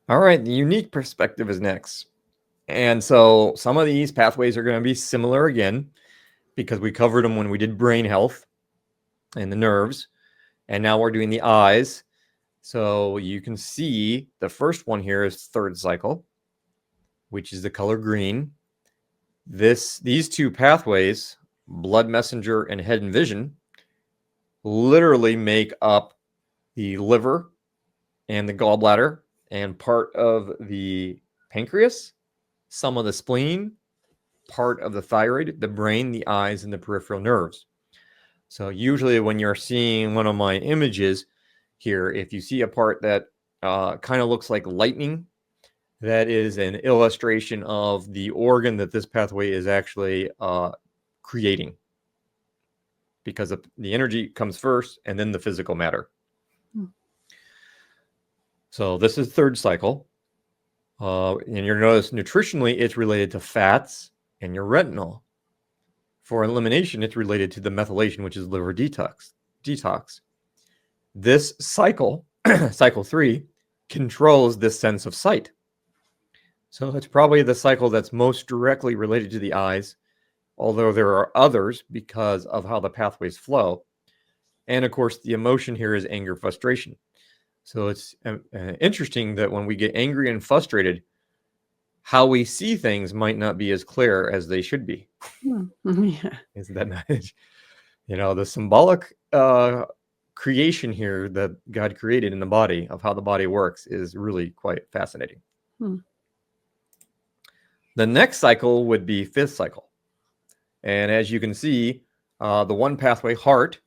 All right, the unique perspective is next. And so some of these pathways are going to be similar again because we covered them when we did brain health and the nerves. And now we're doing the eyes. So you can see the first one here is third cycle, which is the color green. These two pathways, blood messenger and head and vision, literally make up the liver and the gallbladder and part of the pancreas, some of the spleen, part of the thyroid, the brain, the eyes, and the peripheral nerves. So usually when you're seeing one of my images here, if you see a part that kind of looks like lightning, that is an illustration of the organ that this pathway is actually creating, because the energy comes first and then the physical matter. So this is third cycle. And you'll notice nutritionally, it's related to fats and your retinol. For elimination, it's related to the methylation, which is liver detox. This cycle, cycle 3, controls this sense of sight. So it's probably the cycle that's most directly related to the eyes, although there are others because of how the pathways flow. And of course, the emotion here is anger, frustration. So it's interesting that when we get angry and frustrated, how we see things might not be as clear as they should be. Yeah. Isn't that nice? The symbolic creation here that God created in the body of how the body works is really quite fascinating. The next cycle would be fifth cycle. And as you can see, the one pathway, heart,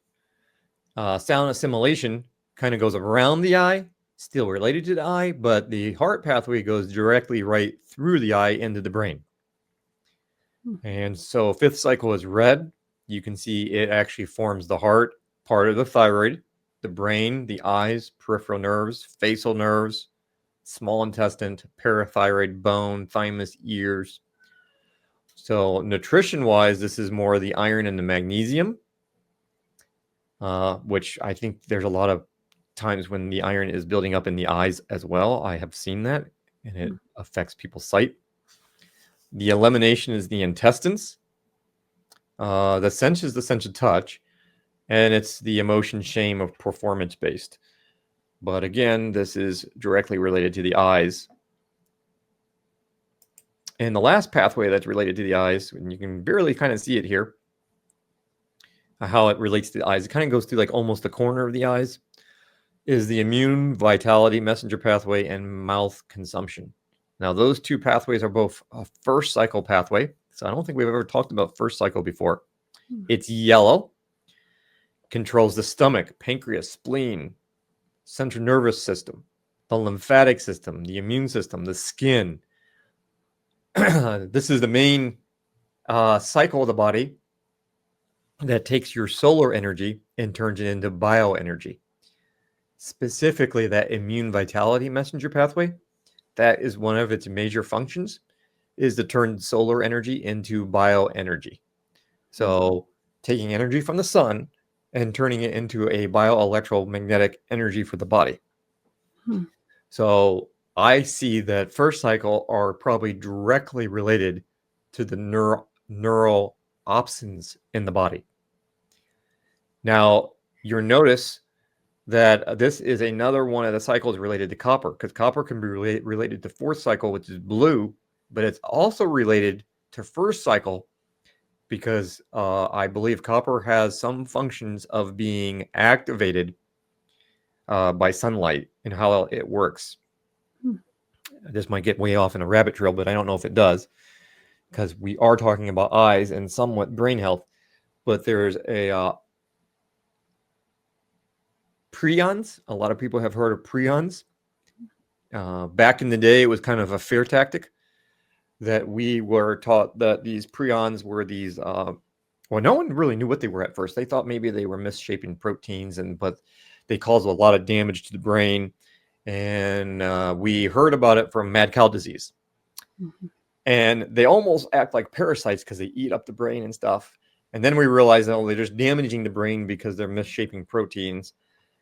sound assimilation, kind of goes around the eye, still related to the eye, but the heart pathway goes directly right through the eye into the brain. And so fifth cycle is red. You can see it actually forms the heart, part of the thyroid, the brain, the eyes, peripheral nerves, facial nerves, small intestine, parathyroid, bone, thymus, ears. So nutrition-wise, this is more the iron and the magnesium, which I think there's a lot of times when the iron is building up in the eyes as well. I have seen that, and it affects people's sight. The elimination is the intestines. The sense is the sense of touch, and it's the emotion, shame of performance-based. But again, this is directly related to the eyes. And the last pathway that's related to the eyes, and you can barely kind of see it here, how it relates to the eyes. It kind of goes through like almost the corner of the eyes, is the immune, vitality, messenger pathway, and mouth consumption. Now, those two pathways are both a first cycle pathway. So I don't think we've ever talked about first cycle before. It's yellow, controls the stomach, pancreas, spleen, central nervous system, the lymphatic system, the immune system, the skin. This is the main cycle of the body that takes your solar energy and turns it into bioenergy. Specifically, that immune vitality messenger pathway, that is one of its major functions, is to turn solar energy into bioenergy. So taking energy from the sun and turning it into a bioelectromagnetic energy for the body. So I see that first cycle are probably directly related to the neuro-opsins in the body. Now, you'll notice that this is another one of the cycles related to copper, because copper can be related to fourth cycle, which is blue, but it's also related to first cycle because I believe copper has some functions of being activated by sunlight and how it works. This might get way off in a rabbit trail, but I don't know if it does, because we are talking about eyes and somewhat brain health. But there's a prions. A lot of people have heard of prions. Back in the day, it was kind of a fear tactic that we were taught that these prions were these. Well, no one really knew what they were at first. They thought maybe they were misshapen proteins, but they caused a lot of damage to the brain. And we heard about it from mad cow disease. And they almost act like parasites because they eat up the brain and stuff. And then we realized that they're just damaging the brain because they're misshaping proteins.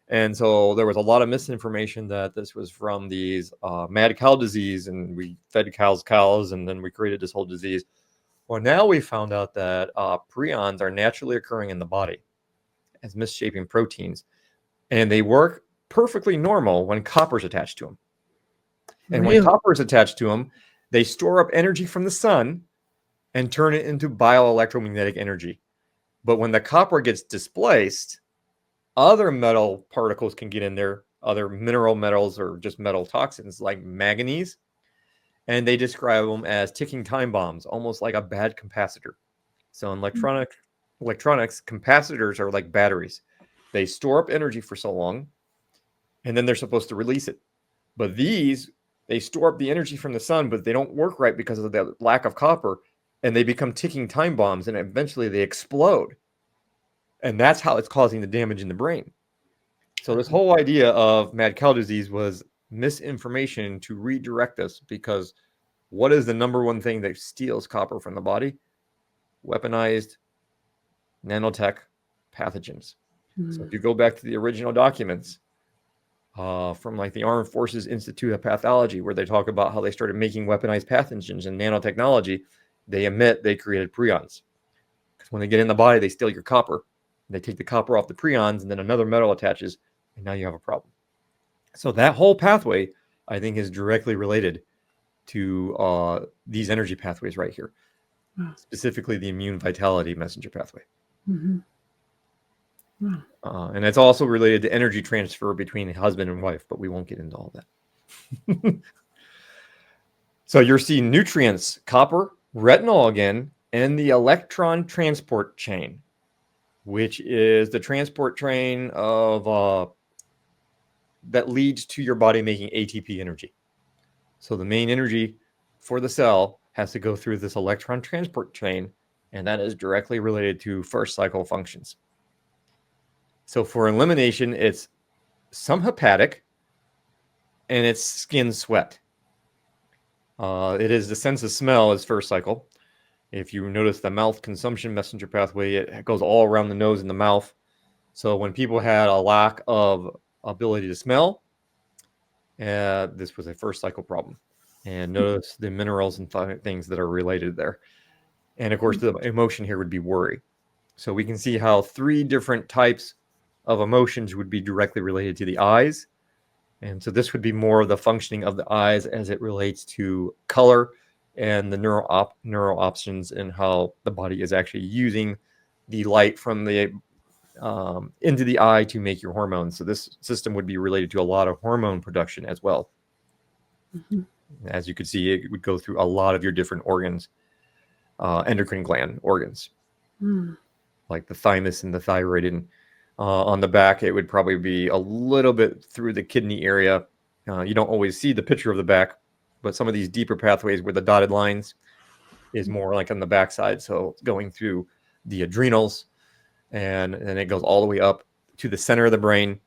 And so there was a lot of misinformation that this was from these mad cow disease, and we fed cows, and then we created this whole disease. Well, now we found out that prions are naturally occurring in the body as misshaping proteins, and they work perfectly normal when copper's attached to them. And when copper's attached to them, they store up energy from the sun, and turn it into bioelectromagnetic energy. But when the copper gets displaced, other metal particles can get in there, other mineral metals or just metal toxins like manganese, and they describe them as ticking time bombs, almost like a bad capacitor. So in electronics, capacitors are like batteries. They store up energy for so long, and then they're supposed to release it. But these, they store up the energy from the sun, but they don't work right because of the lack of copper, and they become ticking time bombs, and eventually they explode. And that's how it's causing the damage in the brain. So this whole idea of mad cow disease was misinformation to redirect us, because what is the number one thing that steals copper from the body? Weaponized nanotech pathogens. So if you go back to the original documents from like the Armed Forces Institute of Pathology, where they talk about how they started making weaponized pathogens and nanotechnology, they created prions. Because when they get in the body, they steal your copper. They take the copper off the prions, and then another metal attaches, and now you have a problem. So that whole pathway, I think, is directly related to these energy pathways right here, specifically the immune vitality messenger pathway. And it's also related to energy transfer between husband and wife, but we won't get into all that. So you're seeing nutrients, copper, retinol again, and the electron transport chain, which is the transport train of that leads to your body making ATP energy. So the main energy for the cell has to go through this electron transport chain, and that is directly related to first cycle functions. So for elimination, it's some hepatic, and it's skin sweat. It is the sense of smell is first cycle. If you notice the mouth consumption messenger pathway, it goes all around the nose and the mouth. So when people had a lack of ability to smell, this was a first cycle problem. And notice the minerals and things that are related there. And of course, the emotion here would be worry. So we can see how 3 different types of emotions would be directly related to the eyes. And so this would be more of the functioning of the eyes as it relates to color and the neuro-opsins, and how the body is actually using the light from the into the eye to make your hormones. So this system would be related to a lot of hormone production as well. As you could see, it would go through a lot of your different organs, endocrine gland organs, like the thymus and the thyroid. And on the back, it would probably be a little bit through the kidney area. You don't always see the picture of the back, but some of these deeper pathways where the dotted lines is more like on the backside. So going through the adrenals, and then it goes all the way up to the center of the brain,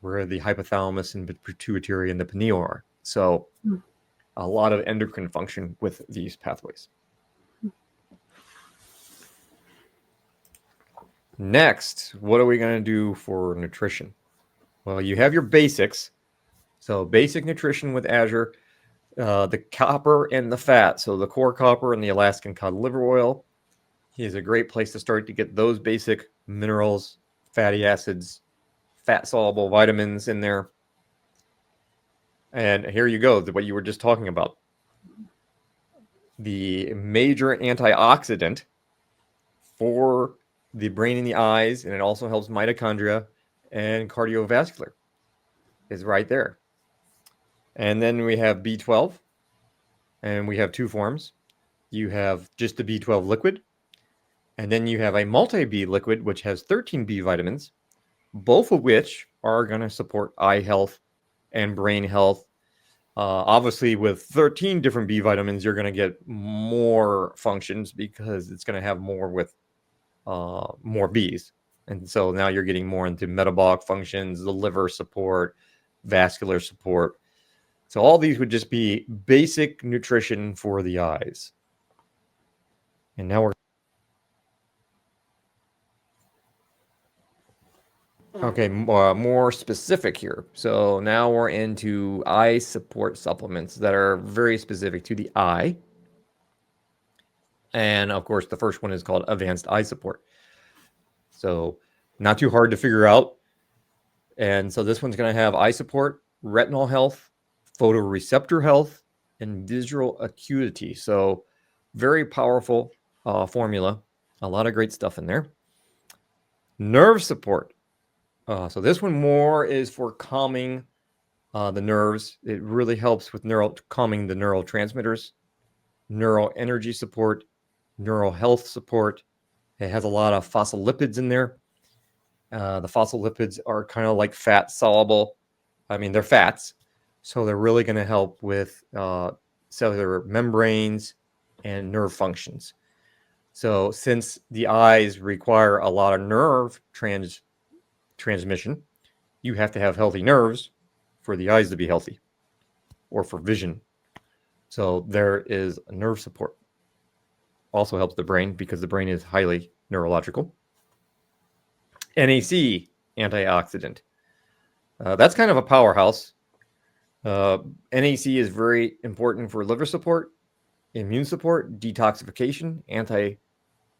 where the hypothalamus and the pituitary and the pineal are. So a lot of endocrine function with these pathways. Next, what are we going to do for nutrition? Well, you have your basics. So basic nutrition with Azure, the copper and the fat. So the core copper and the Alaskan cod liver oil is a great place to start to get those basic minerals, fatty acids, fat-soluble vitamins in there. And here you go, what you were just talking about. The major antioxidant for the brain and the eyes, and it also helps mitochondria and cardiovascular, is right there. And then we have B12, and we have 2 forms. You have just the B12 liquid, and then you have a multi-B liquid, which has 13 B vitamins, both of which are going to support eye health and brain health. Obviously, with 13 different B vitamins, you're going to get more functions, because it's going to have more with more Bs. And so now you're getting more into metabolic functions, the liver support, vascular support. So all these would just be basic nutrition for the eyes. And now we're okay, more specific here. So now we're into eye support supplements that are very specific to the eye. And of course, the first one is called Advanced Eye Support. So not too hard to figure out. And so this one's going to have eye support, retinal health, photoreceptor health, and visual acuity. So very powerful formula. A lot of great stuff in there. Nerve support. So this one more is for calming the nerves. It really helps with calming the neurotransmitters, neural energy support, neural health support. It has a lot of phospholipids in there. The phospholipids are kind of like fat soluble. I mean, they're fats, so they're really going to help with cellular membranes and nerve functions. So since the eyes require a lot of nerve transmission, you have to have healthy nerves for the eyes to be healthy or for vision. So there is nerve support. Also helps the brain because the brain is highly neurological. NAC, antioxidant. That's kind of a powerhouse. NAC is very important for liver support, immune support, detoxification,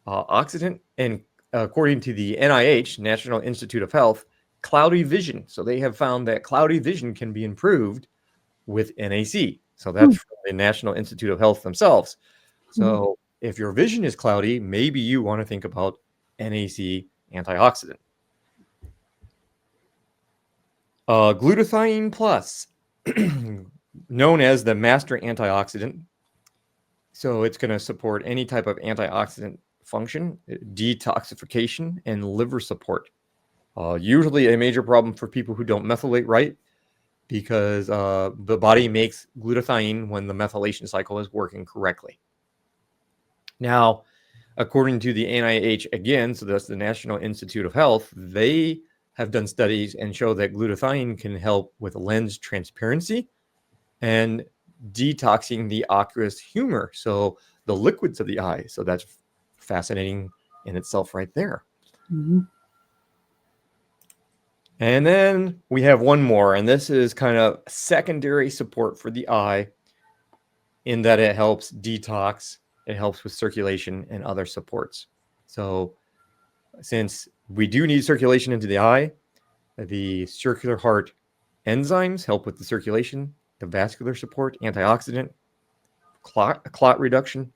antioxidant, and according to the NIH, National Institute of Health, cloudy vision. So they have found that cloudy vision can be improved with NAC. So that's from the National Institute of Health themselves. So if your vision is cloudy, maybe you want to think about NAC antioxidant. Glutathione plus, known as the master antioxidant. So it's going to support any type of antioxidant function, detoxification, and liver support. Usually a major problem for people who don't methylate right, because the body makes glutathione when the methylation cycle is working correctly. Now, according to the NIH again, so that's the National Institute of Health, they have done studies and show that glutathione can help with lens transparency and detoxing the aqueous humor, so the liquids of the eye. So that's fascinating in itself right there. Mm-hmm. And then we have one more, and this is kind of secondary support for the eye in that it helps detox, it helps with circulation and other supports. So since we do need circulation into the eye, the circular heart enzymes help with the circulation, the vascular support, antioxidant, clot reduction.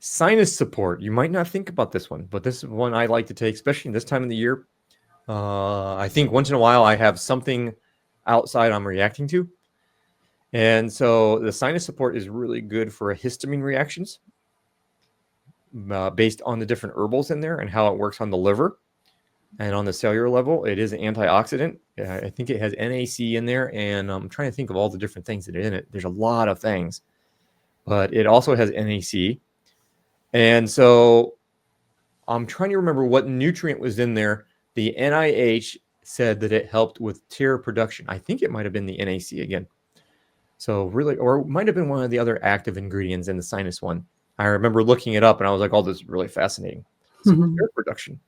Sinus support. You might not think about this one, but this is one I like to take, especially this time of the year. I think once in a while I have something outside I'm reacting to. And so the sinus support is really good for histamine reactions based on the different herbals in there and how it works on the liver and on the cellular level. It is an antioxidant. I think it has NAC in there, and I'm trying to think of all the different things that are in it. There's a lot of things, but it also has NAC. And so I'm trying to remember what nutrient was in there. The NIH said that it helped with tear production. I think it might have been the NAC again. So really, or it might have been one of the other active ingredients in the sinus one. I remember looking it up and I was like, oh, this is really fascinating. So tear production.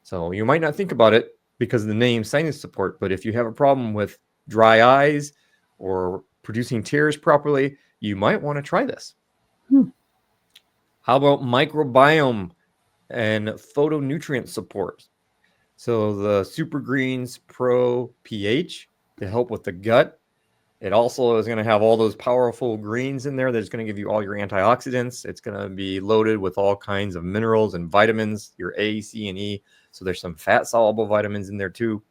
So you might not think about it because of the name sinus support, but if you have a problem with dry eyes or producing tears properly, you might want to try this. How about microbiome and phytonutrient support? So the Super Greens Pro pH to help with the gut. It also is going to have all those powerful greens in there that's going to give you all your antioxidants. It's going to be loaded with all kinds of minerals and vitamins, your A, C, and E. So there's some fat-soluble vitamins in there too.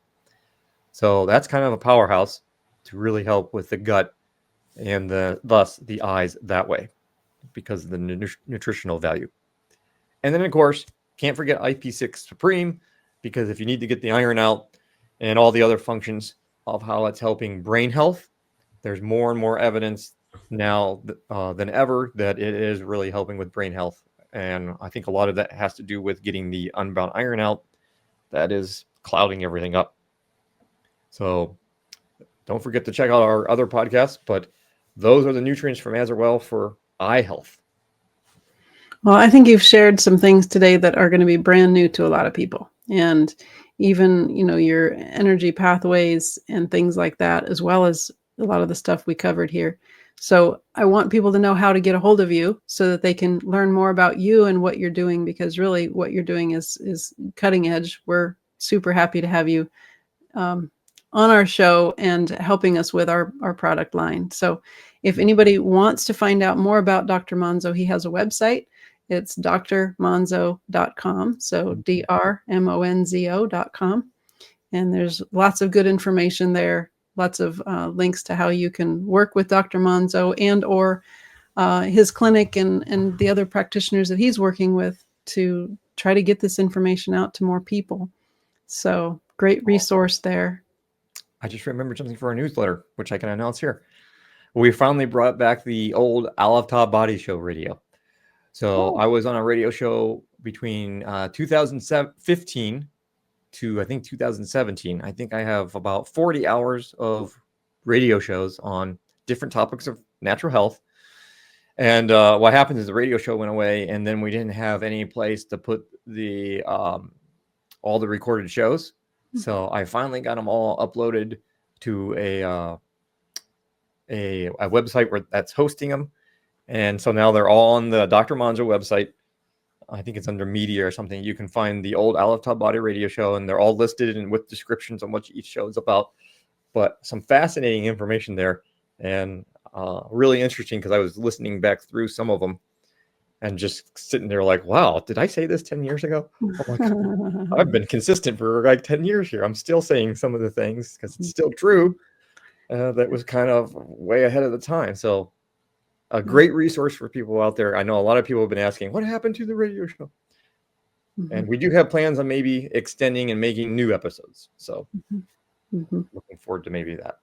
So that's kind of a powerhouse to really help with the gut and thus the eyes that way because of the nutritional value. And then, of course, can't forget IP6 Supreme, because if you need to get the iron out and all the other functions of how it's helping brain health, there's more and more evidence now than ever that it is really helping with brain health. And I think a lot of that has to do with getting the unbound iron out that is clouding everything up. So don't forget to check out our other podcasts, but those are the nutrients from AzureWell for eye health. Well, I think you've shared some things today that are going to be brand new to a lot of people. And even, your energy pathways and things like that, as well as a lot of the stuff we covered here. So I want people to know how to get a hold of you so that they can learn more about you and what you're doing, because really what you're doing is cutting edge. We're super happy to have you on our show and helping us with our product line. So if anybody wants to find out more about Dr. Monzo, he has a website. It's drmonzo.com. So drmonzo.com. And there's lots of good information there, lots of links to how you can work with Dr. Monzo and or his clinic and the other practitioners that he's working with to try to get this information out to more people. So great resource there. I just remembered something for our newsletter, which I can announce here. We finally brought back the old Alphonzo Body Show radio. So I was on a radio show between 2015 to I think 2017. I think I have about 40 hours of radio shows on different topics of natural health. And what happened is the radio show went away, and then we didn't have any place to put the all the recorded shows. So I finally got them all uploaded to a website that's hosting them. And so now they're all on the Dr. Monzo website. I think it's under media or something. You can find the old Alphonzo Body Radio Show, and they're all listed and with descriptions on what each show is about. But some fascinating information there, and really interesting because I was listening back through some of them and just sitting there like, wow, did I say this 10 years ago? Oh my God. I've been consistent for like 10 years here. I'm still saying some of the things because it's still true. That was kind of way ahead of the time. So a great resource for people out there. I know a lot of people have been asking, what happened to the radio show? And we do have plans on maybe extending and making new episodes. So looking forward to maybe that.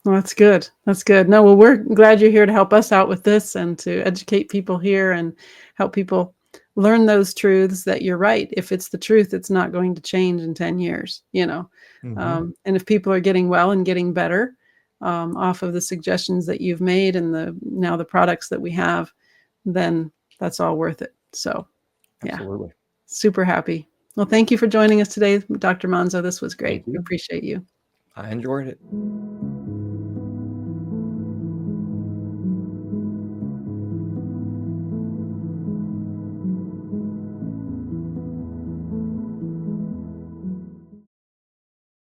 Well, that's good. That's good. No, well, we're glad you're here to help us out with this and to educate people here and help people learn those truths that you're right. If it's the truth, it's not going to change in 10 years, you know. And if people are getting well and getting better off of the suggestions that you've made and now the products that we have, then that's all worth it. So, yeah, absolutely. Super happy. Well, thank you for joining us today, Dr. Monzo. This was great. Appreciate you. I enjoyed it.